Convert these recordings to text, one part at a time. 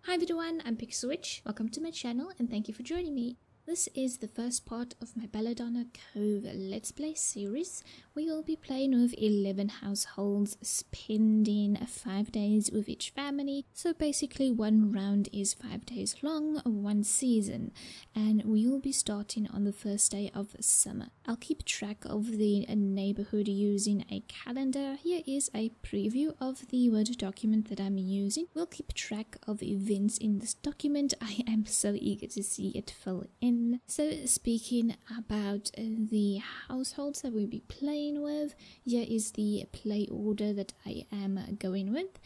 Hi everyone, I'm pixelwitch. Welcome to my channel and thank you for joining me. This is the first part of my Belladonna Cove Let's Play series. We will be playing with 11 households, spending 5 days with each family. So basically one round is 5 days long, one season. And we will be starting on the first day of summer. I'll keep track of the neighborhood using a calendar. Here is a preview of the Word document that I'm using. We'll keep track of events in this document. I am so eager to see it fill in. So speaking about the households that we'll be playing with, here is the play order that I am going with.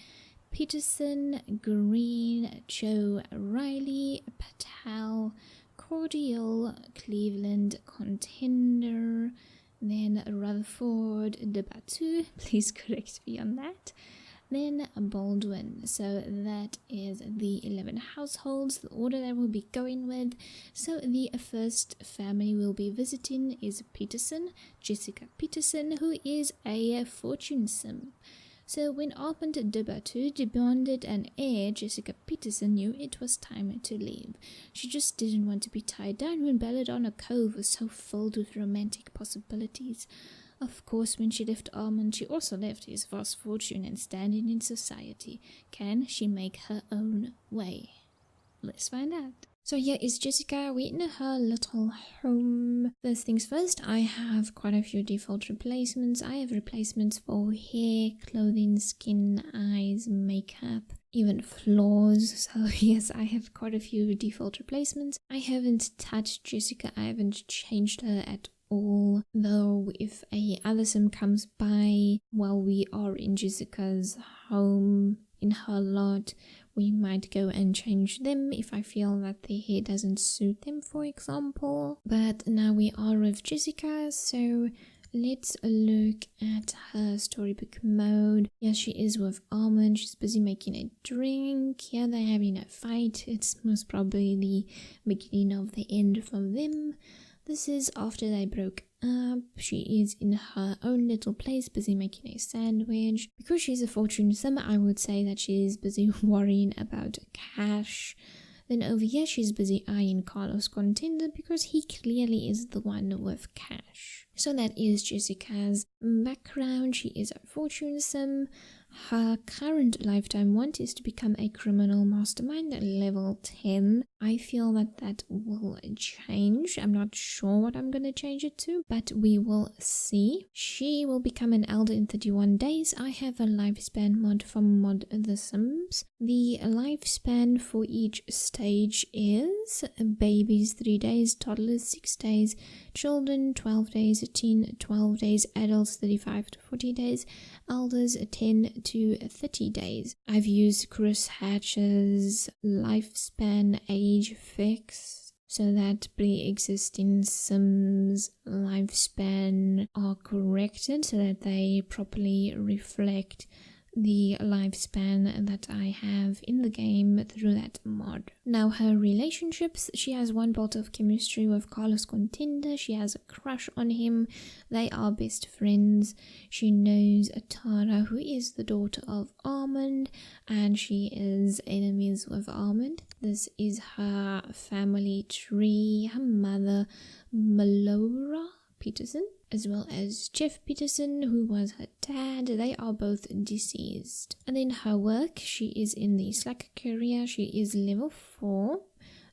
Peterson, Green, Joe, Riley, Patel, Cordial, Cleveland, Contender, then Rutherford, DeBateau, please correct me on that. Then Baldwin. So that is the 11 households, the order that we'll be going with. So the first family we'll be visiting is Peterson, Jessica Peterson, who is a fortune sim. So when Armand DeBateau demanded an heir, Jessica Peterson knew it was time to leave. She just didn't want to be tied down when Belladonna Cove was so filled with romantic possibilities. Of course, when she left Armand, she also left his vast fortune and standing in society. Can she make her own way? Let's find out. So here is Jessica. We're in her little home. First things first, I have quite a few default replacements. I have replacements for hair, clothing, skin, eyes, makeup, even floors. So yes, I have quite a few default replacements. I haven't touched Jessica. I haven't changed her at all, though if a other sim comes by while we are in Jessica's home in her lot, we might go and change them if I feel that the hair doesn't suit them, for example. But now we are with Jessica, so let's look at her storybook mode. Yes, she is with Armand. She's busy making a drink. Here they're having a fight. It's most probably the beginning of the end for them. This is after they broke up. She is in her own little place, busy making a sandwich. Because she's a fortune sim, I would say that she is busy worrying about cash. Then over here, she's busy eyeing Carlos Contender because he clearly is the one with cash. So that is Jessica's background. She is a fortune sim. Her current lifetime want is to become a criminal mastermind at level 10. I feel that will change. I'm not sure what I'm going to change it to, but we will see. She will become an elder in 31 days. I have a lifespan mod from Mod The Sims. The lifespan for each stage is babies 3 days, toddlers 6 days, children 12 days, teen 12 days, adults 35 to 40 days, elders 10 to 30 days. I've used Chris Hatch's lifespan age fix so that pre-existing Sims lifespan are corrected so that they properly reflect the lifespan that I have in the game through that mod. Now her relationships, she has one bolt of chemistry with Carlos Contender. She has a crush on him. They are best friends. She knows Tara, who is the daughter of Armand, and she is enemies with Armand. This is her family tree. Her mother, Melora Peterson, as well as Jeff Peterson, who was her dad. They are both deceased. And then her work, she is in the Slack career. She is level 4,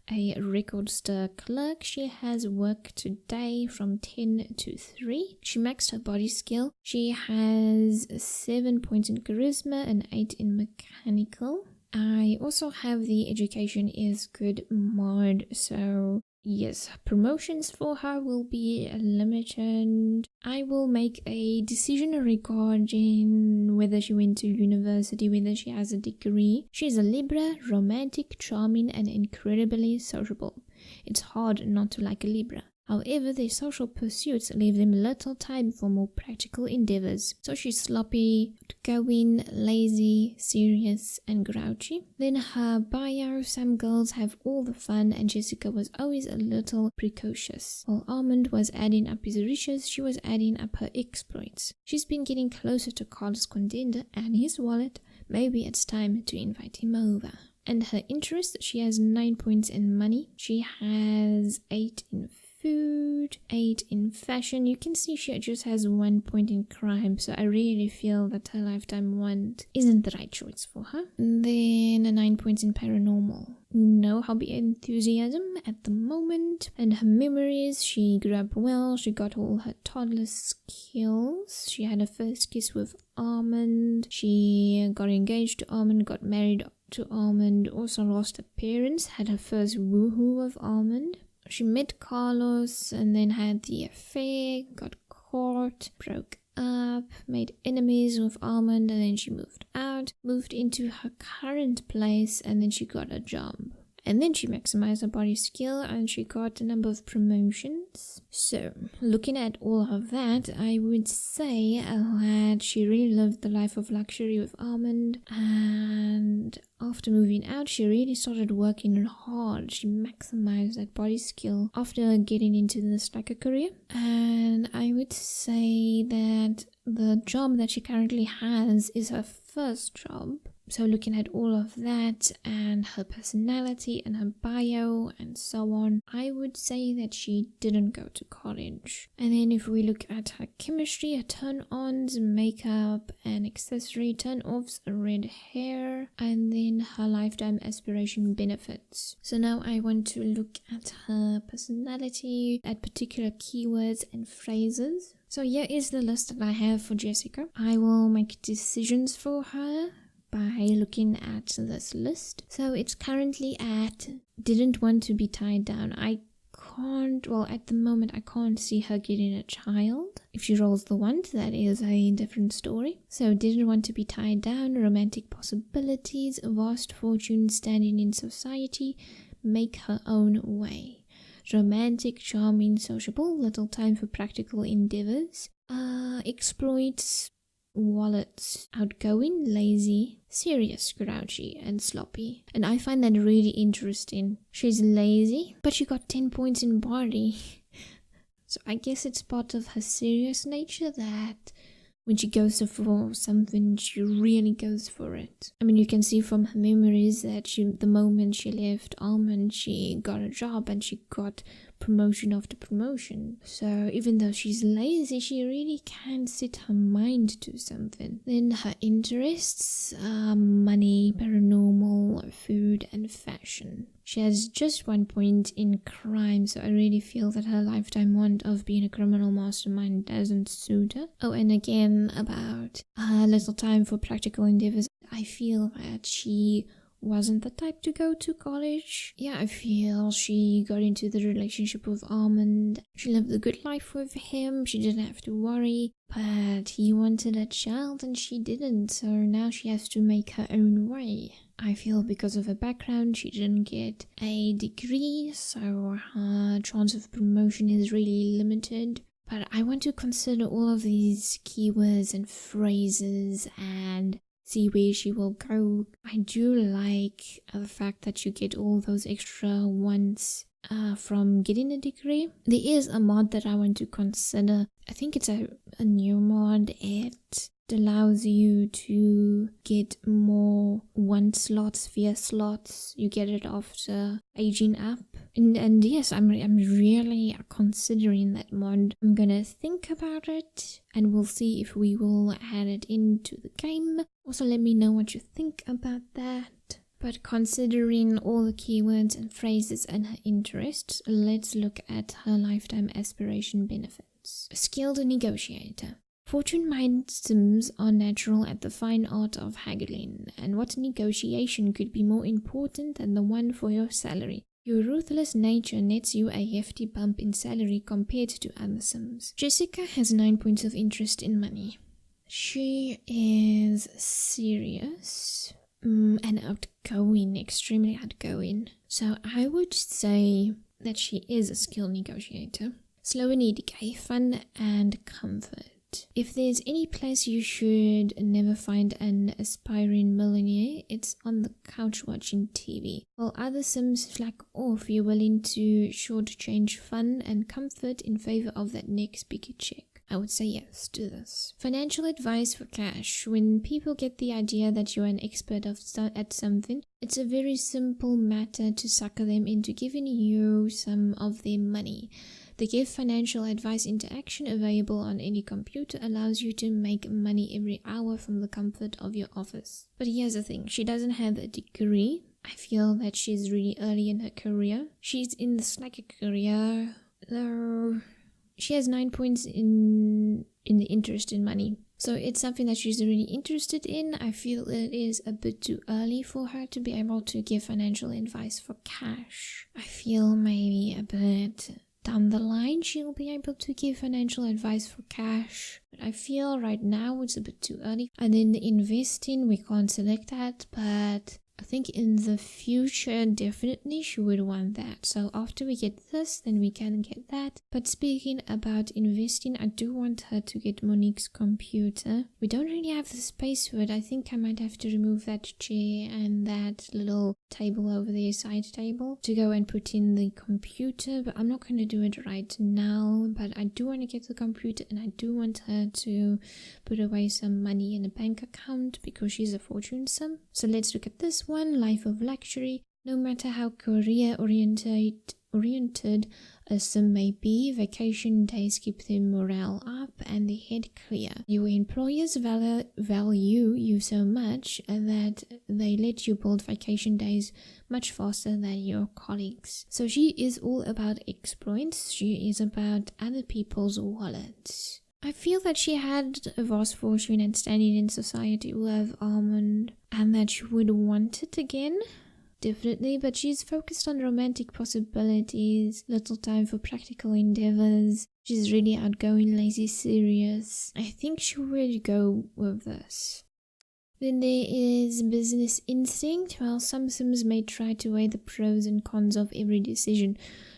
a record stir clerk. She has work today from 10 to 3. She maxed her body skill. She has 7 points in charisma and 8 in mechanical. I also have the Edukashun Iz Gud mod, so yes, promotions for her will be limited. I will make a decision regarding whether she went to university, whether she has a degree. She's a Libra, romantic, charming, and incredibly sociable. It's hard not to like a Libra. However, their social pursuits leave them little time for more practical endeavors. So she's sloppy, outgoing, lazy, serious, and grouchy. Then her bio, some girls have all the fun and Jessica was always a little precocious. While Armand was adding up his riches, she was adding up her exploits. She's been getting closer to Carlos Contender and his wallet. Maybe it's time to invite him over. And her interest, she has 9 points in money. She has 8 in food, 8 in fashion. You can see she just has 1 point in crime, so I really feel that her lifetime want isn't the right choice for her. And then 9 points in paranormal. No hobby enthusiasm at the moment. And her memories, she grew up well, she got all her toddler skills. She had her first kiss with Almond. She got engaged to Almond, got married to Almond, also lost her parents, had her first woohoo with Almond. She met Carlos and then had the affair, got caught, broke up, made enemies with Almond, and then she moved out, moved into her current place, and then she got a job. And then she maximized her body skill and she got a number of promotions. So, looking at all of that, I would say that she really lived the life of luxury with Almond. And after moving out, she really started working hard. She maximized that body skill after getting into this like a career. And I would say that the job that she currently has is her first job. So looking at all of that and her personality and her bio and so on, I would say that she didn't go to college. And then if we look at her chemistry, her turn-ons, makeup and accessory, turn-offs, red hair, and then her lifetime aspiration benefits. So now I want to look at her personality, at particular keywords and phrases. So here is the list that I have for Jessica. I will make decisions for her by looking at this list. So it's currently at didn't want to be tied down. At the moment I can't see her getting a child. If she rolls the one, that is a different story. So didn't want to be tied down, romantic possibilities, vast fortune, standing in society, make her own way. Romantic, charming, sociable, little time for practical endeavors, exploits, wallets, outgoing, lazy, serious, grouchy, and sloppy. And I find that really interesting. She's lazy, but she got 10 points in body. So I guess it's part of her serious nature that when she goes for something, she really goes for it. I mean, you can see from her memories that the moment she left Almond, she got a job and she got promotion after promotion. So even though she's lazy, she really can set her mind to something. Then her interests are money, paranormal, food, and fashion. She has just 1 point in crime, so I really feel that her lifetime want of being a criminal mastermind doesn't suit her. Oh, and again, about little time for practical endeavors. I feel that she wasn't the type to go to college. Yeah, I feel she got into the relationship with Almond. She lived a good life with him. She didn't have to worry. But he wanted a child and she didn't. So now she has to make her own way. I feel because of her background, she didn't get a degree. So her chance of promotion is really limited. But I want to consider all of these keywords and phrases and see where she will go. I do like the fact that you get all those extra ones from getting a degree. There is a mod that I want to consider. I think it's a new mod. It allows you to get more 1 slots, via slots. You get it after aging up. And yes, I'm really considering that mod. I'm gonna think about it and we'll see if we will add it into the game. Also, let me know what you think about that. But considering all the keywords and phrases and her interests, let's look at her lifetime aspiration benefits. A skilled negotiator. Fortune maxims are natural at the fine art of haggling, and what negotiation could be more important than the one for your salary? Your ruthless nature nets you a hefty bump in salary compared to other Sims. Jessica has 9 points of interest in money. She is serious and outgoing, extremely outgoing. So I would say that she is a skilled negotiator. Slow and decay, fun and comfort. If there's any place you should never find an aspiring millionaire, it's on the couch watching TV. While other Sims slack off, you're willing to shortchange fun and comfort in favor of that next bigger check. I would say yes to this. Financial advice for cash. When people get the idea that you're an expert at something, it's a very simple matter to sucker them into giving you some of their money. The Give Financial Advice interaction available on any computer allows you to make money every hour from the comfort of your office. But here's the thing, she doesn't have a degree. I feel that she's really early in her career. She's in the slacker career. She has 9 points in the interest in money. So it's something that she's really interested in. I feel it is a bit too early for her to be able to give financial advice for cash. I feel maybe a bit down the line she'll be able to give financial advice for cash. But I feel right now it's a bit too early. And then the investing, we can't select that, but I think in the future, definitely she would want that. So after we get this, then we can get that. But speaking about investing, I do want her to get Monique's computer. We don't really have the space for it. I think I might have to remove that chair and that little table over there, side table, to go and put in the computer. But I'm not going to do it right now. But I do want to get the computer, and I do want her to put away some money in a bank account because she's a fortunesome. So let's look at this one, Life of Luxury. No matter how career-oriented a sim may be, vacation days keep their morale up and their head clear. Your employers value you so much that they let you build vacation days much faster than your colleagues. So she is all about exploits. She is about other people's wallets. I feel that she had a vast fortune and standing in society with Almond, and that she would want it again, definitely, but she's focused on romantic possibilities, little time for practical endeavors. She's really outgoing, lazy, serious. I think she would go with this. Then there is business instinct. While some sims may try to weigh the pros and cons of every decision,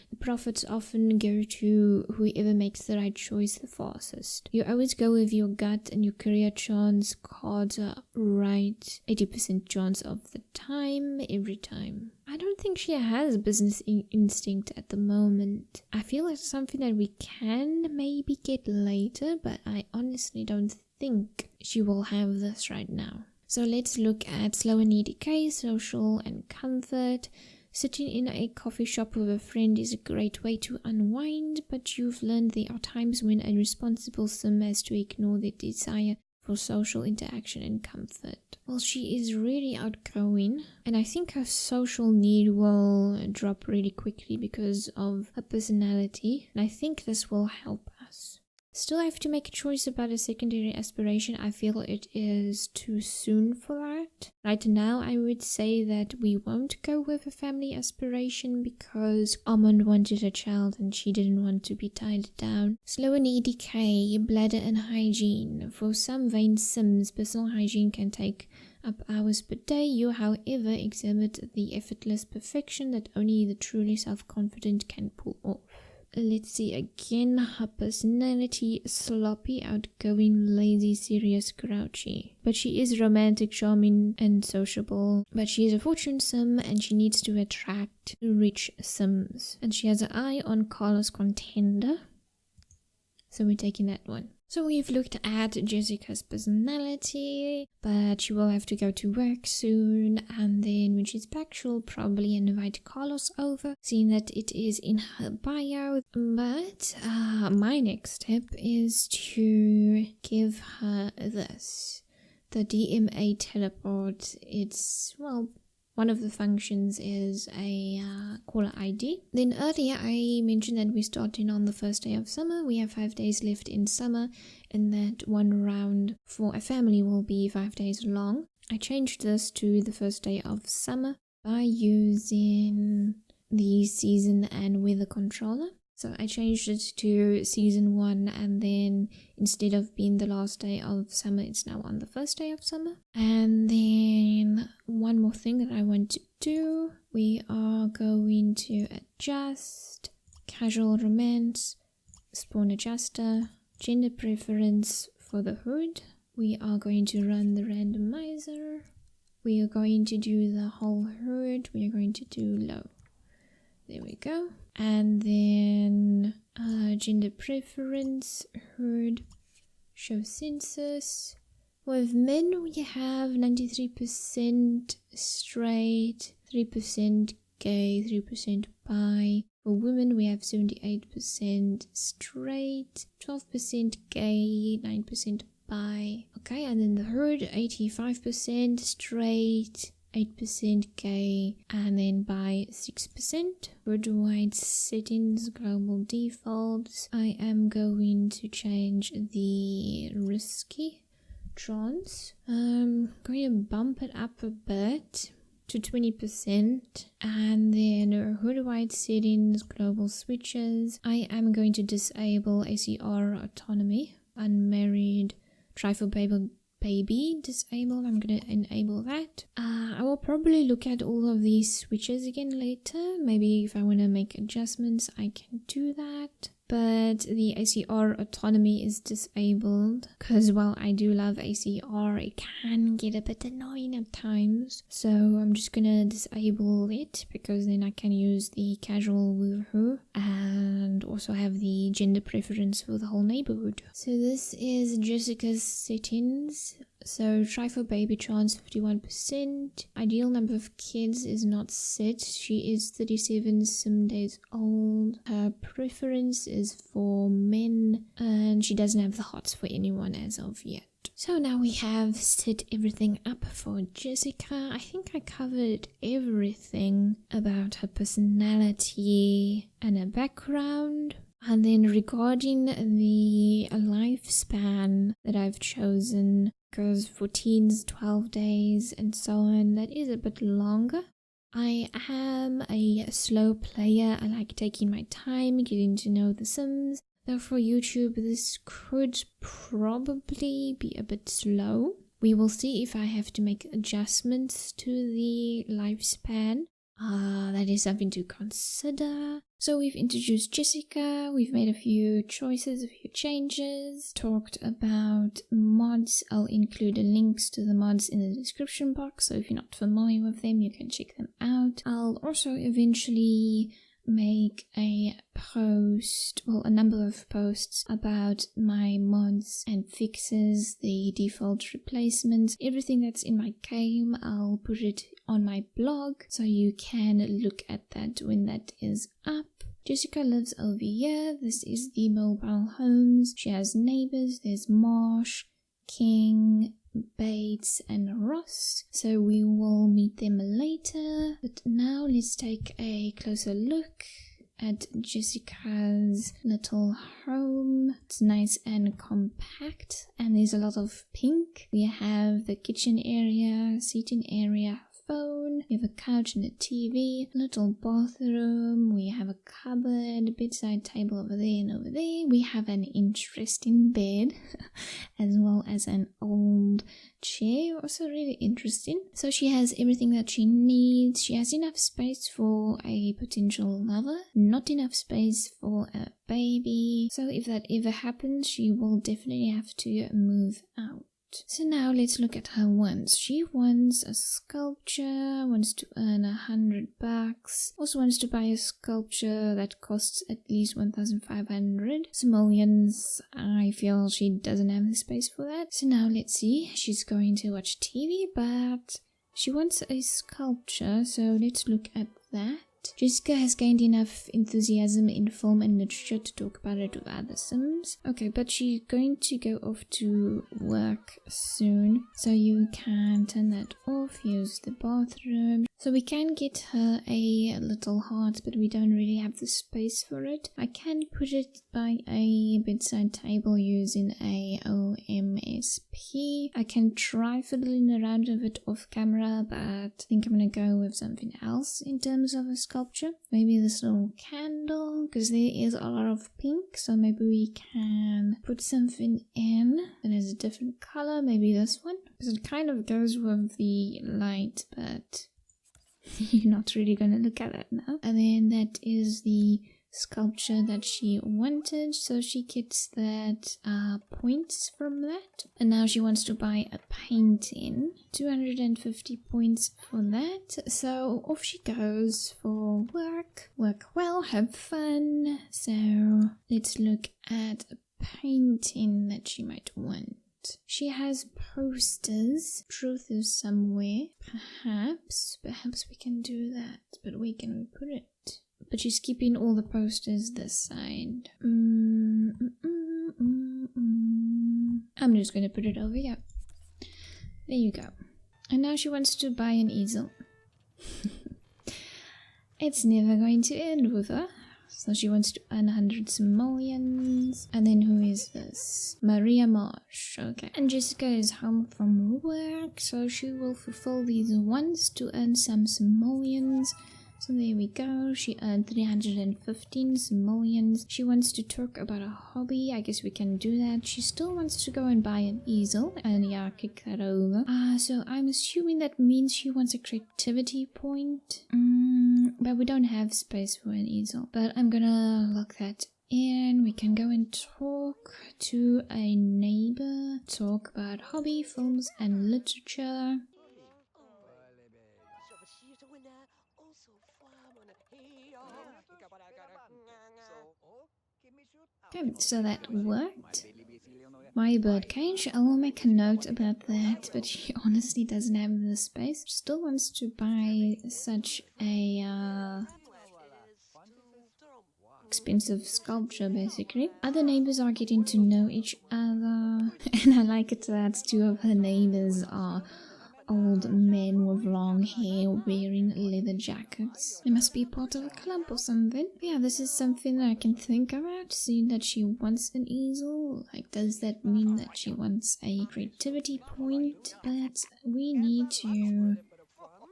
the profits often go to whoever makes the right choice the fastest. You always go with your gut, and your career chance cards are right 80% chance of the time, every time. I don't think she has business instinct at the moment. I feel like something that we can maybe get later, but I honestly don't think she will have this right now. So let's look at slow and decay, social and comfort. Sitting in a coffee shop with a friend is a great way to unwind, but you've learned there are times when a responsible sim has to ignore their desire for social interaction and comfort. Well, she is really outgoing, and I think her social need will drop really quickly because of her personality, and I think this will help us. Still, I have to make a choice about a secondary aspiration. I feel it is too soon for that. Right now, I would say that we won't go with a family aspiration because Almond wanted a child and she didn't want to be tied down. Slow and decay, bladder and hygiene. For some vain sims, personal hygiene can take up hours per day. You, however, exhibit the effortless perfection that only the truly self-confident can pull off. Let's see again, her personality is sloppy, outgoing, lazy, serious, grouchy. But she is romantic, charming, and sociable. But she is a fortune sim and she needs to attract rich sims. And she has an eye on Carlos Contender. So we're taking that one. So we've looked at Jessica's personality, but she will have to go to work soon, and then when she's back she'll probably invite Carlos over, seeing that it is in her bio. But my next step is to give her this, the DMA teleport. It's, well, one of the functions is a caller ID. Then earlier I mentioned that we're starting on the first day of summer. We have 5 days left in summer, and that one round for a family will be 5 days long. I changed this to the first day of summer by using the season and weather controller. So I changed it to season 1, and then instead of being the last day of summer, it's now on the first day of summer. And then one more thing that I want to do, we are going to adjust casual romance, spawn adjuster, gender preference for the hood. We are going to run the randomizer. We are going to do the whole hood. We are going to do low. There we go. And then gender preference, herd, show census. With men, we have 93% straight, 3% gay, 3% bi. For women, we have 78% straight, 12% gay, 9% bi. Okay, and then the herd, 85% straight, 8% gay, and then bi 6%. Worldwide settings, global defaults. I am going to change the risky trans. I'm going to bump it up a bit to 20%, and then worldwide settings, global switches. I am going to disable ACR autonomy, unmarried, try for baby disabled. I'm going to enable that. I will probably look at all of these switches again later. Maybe if I want to make adjustments, I can do that. But the ACR autonomy is disabled because while I do love ACR, it can get a bit annoying at times. So I'm just gonna disable it because then I can use the casual woohoo and also have the gender preference for the whole neighborhood. So this is Jessica's settings. So try for baby trans 51%. Ideal number of kids is not set. She is 37 some days old. Her preference is for men and she doesn't have the hots for anyone as of yet. So now we have set everything up for Jessica. I think I covered everything about her personality and her background. And then regarding the lifespan that I've chosen, because for teens 12 days and so on, that is a bit longer. I am a slow player. I like taking my time, getting to know the Sims. Though for YouTube this could probably be a bit slow. We will see if I have to make adjustments to the lifespan. That is something to consider. So we've introduced Jessica, we've made a few choices, a few changes, talked about mods. I'll include the links to the mods in the description box, so if you're not familiar with them, you can check them out. I'll also eventually make a post, well, a number of posts about my mods and fixes, the default replacements, everything that's in my game. I'll put it on my blog so you can look at that when that is up. Jessica lives over here. This is the mobile homes. She has neighbors. There's Marsh, King, Bates and Ross, so we will meet them later. But now let's take a closer look at Jessica's little home. It's nice and compact and there's a lot of pink. We have the kitchen area, seating area, phone, we have a couch and a TV, a little bathroom, we have a cupboard, bedside table over there and over there. We have an interesting bed as well as an old chair, also really interesting. So she has everything that she needs. She has enough space for a potential lover, not enough space for a baby. So if that ever happens, she will definitely have to move out. So now let's look at her wants. She wants a sculpture, wants to earn $100, also wants to buy a sculpture that costs at least 1,500 simoleons. I feel she doesn't have the space for that. So now let's see. She's going to watch TV, but she wants a sculpture, so let's look at that. Jessica has gained enough enthusiasm in film and literature to talk about it with other Sims. Okay, but she's going to go off to work soon, so you can turn that off, use the bathroom. So we can get her a little heart, but we don't really have the space for it. I can put it by a bedside table using a OMSP. I can try fiddling around with it off camera, but I think I'm gonna go with something else in terms of a sculpture. Maybe this little candle, because there is a lot of pink, so maybe we can put something in that has a different color. Maybe this one, because it kind of goes with the light, but you're not really going to look at that now. And then that is the sculpture that she wanted, so she gets that points from that. And now she wants to buy a painting, 250 points for that. So off she goes for work well, have fun. So let's look at a painting that she might want. She has posters. Truth is somewhere. Perhaps we can do that. But where can we put it? But she's keeping all the posters this side. I'm just gonna put it over here. There you go. And now she wants to buy an easel. It's never going to end with her. So she wants to earn 100 simoleons. And then who is this? Maria Marsh. Okay. And Jessica is home from work, so she will fulfill these wants to earn some simoleons. So there we go. She earned 315 simoleons. She wants to talk about a hobby. I guess we can do that. She still wants to go and buy an easel. And yeah, kick that over. So I'm assuming that means she wants a creativity point. But we don't have space for an easel. But I'm gonna lock that in. We can go and talk to a neighbor. Talk about hobby, films, and literature. Okay, so that worked. Buy a birdcage. I will make a note about that, but she honestly doesn't have the space. She still wants to buy such a expensive sculpture, basically. Other neighbors are getting to know each other, and I like it that two of her neighbors are old men with long hair wearing leather jackets. They must be part of a club or something. Yeah, this is something that I can think about, seeing that she wants an easel. Like, does that mean that she wants a creativity point? But we need to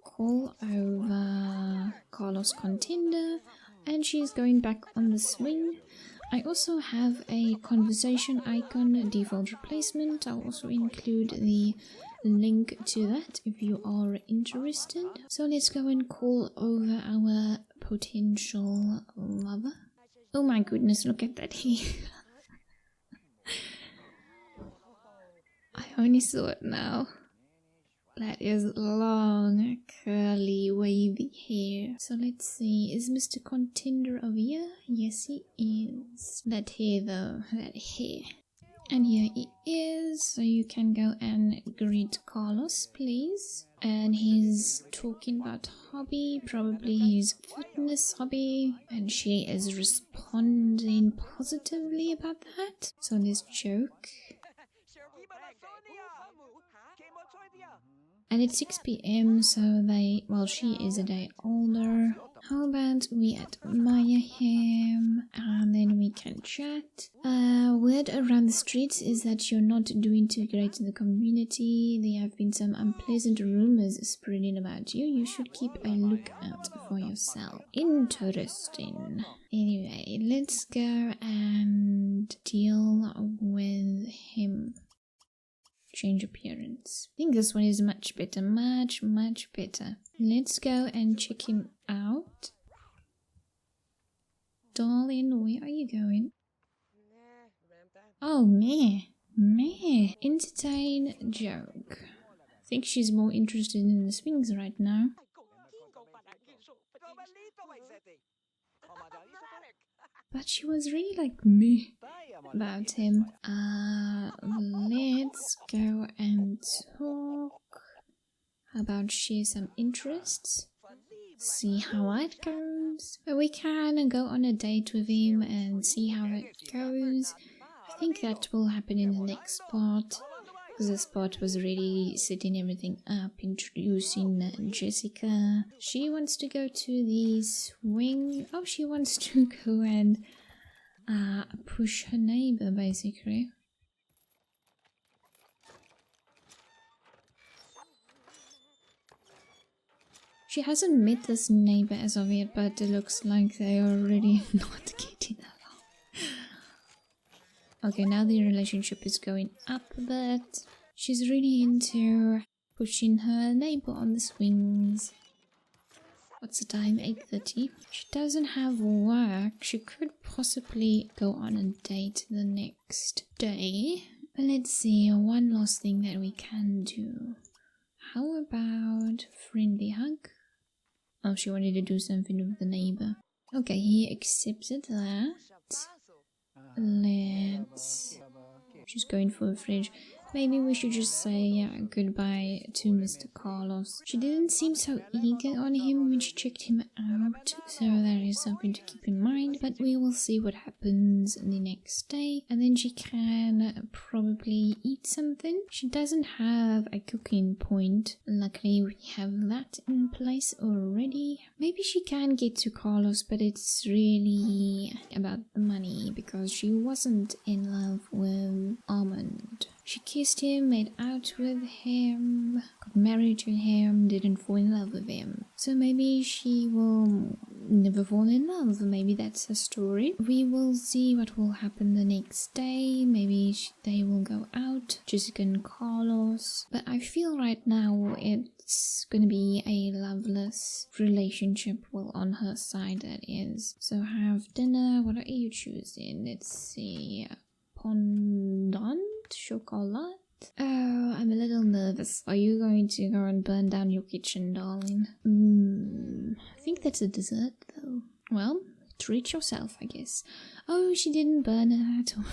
call over Carlos Contender, and she's going back on the swing. I also have a conversation icon default replacement. I'll also include the link to that if you are interested. So let's go and call over our potential lover. Oh my goodness, look at that hair. I only saw it now. That is long, curly, wavy hair. So let's see, is Mr. Contender over here? Yes, he is. That hair though, that hair. And here he is, so you can go and greet Carlos, please. And he's talking about hobby, probably his fitness hobby, and she is responding positively about that. So let's joke. And it's 6 PM, so she is a day older. How about we admire him, and then we can chat. Word around the streets is that you're not doing too great in the community. There have been some unpleasant rumors spreading about you. You should keep a lookout for yourself. Interesting. Anyway, let's go and deal with him. Change appearance. I think this one is much better. Much better. Let's go and check him out. Darling, where are you going? Oh, meh. Entertain, joke. I think she's more interested in the swings right now. But she was really like meh about him. Let's go and talk. How about share some interests? See how it goes. But we can go on a date with him and see how it goes. I think that will happen in the next part, because this part was really setting everything up, introducing Jessica. She wants to go to the swing. Oh, she wants to go and push her neighbor, basically. She hasn't met this neighbor as of yet, but it looks like they are already not getting along. Okay, now the relationship is going up a bit. She's really into pushing her neighbor on the swings. What's the time? 8:30. She doesn't have work. She could possibly go on a date the next day. But let's see, one last thing that we can do. How about friendly hug? Oh, she wanted to do something with the neighbor. Okay, he accepted that. Let's... She's going for a fridge. Maybe we should just say goodbye to Mr. Carlos. She didn't seem so eager on him when she checked him out, so that is something to keep in mind. But we will see what happens the next day, and then she can probably eat something. She doesn't have a cooking point. Luckily, we have that in place already. Maybe she can get to Carlos, but it's really about the money, because she wasn't in love with Almond. She kissed him, made out with him, got married to him, didn't fall in love with him. So maybe she will never fall in love. Maybe that's her story. We will see what will happen the next day. Maybe they will go out, Jessica and Carlos. But I feel right now it's gonna be a loveless relationship. Well, on her side that is. So have dinner. What are you choosing? Let's see. Fondant chocolate. Oh, I'm a little nervous. Are you going to go and burn down your kitchen, darling? I think that's a dessert, though. Well, treat yourself, I guess. Oh, she didn't burn it at all.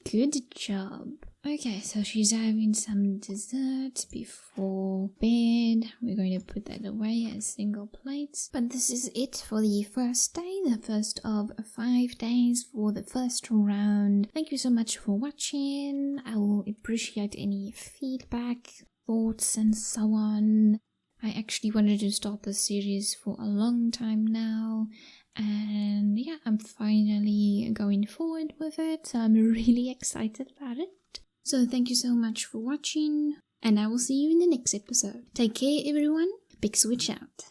Good job. Okay, so she's having some dessert before bed. We're going to put that away as single plates. But this is it for the first day, the first of 5 days for the first round. Thank you so much for watching. I will appreciate any feedback, thoughts, and so on. I actually wanted to start this series for a long time now. And yeah, I'm finally going forward with it. So I'm really excited about it. So thank you so much for watching, and I will see you in the next episode. Take care everyone, pixelwitch out.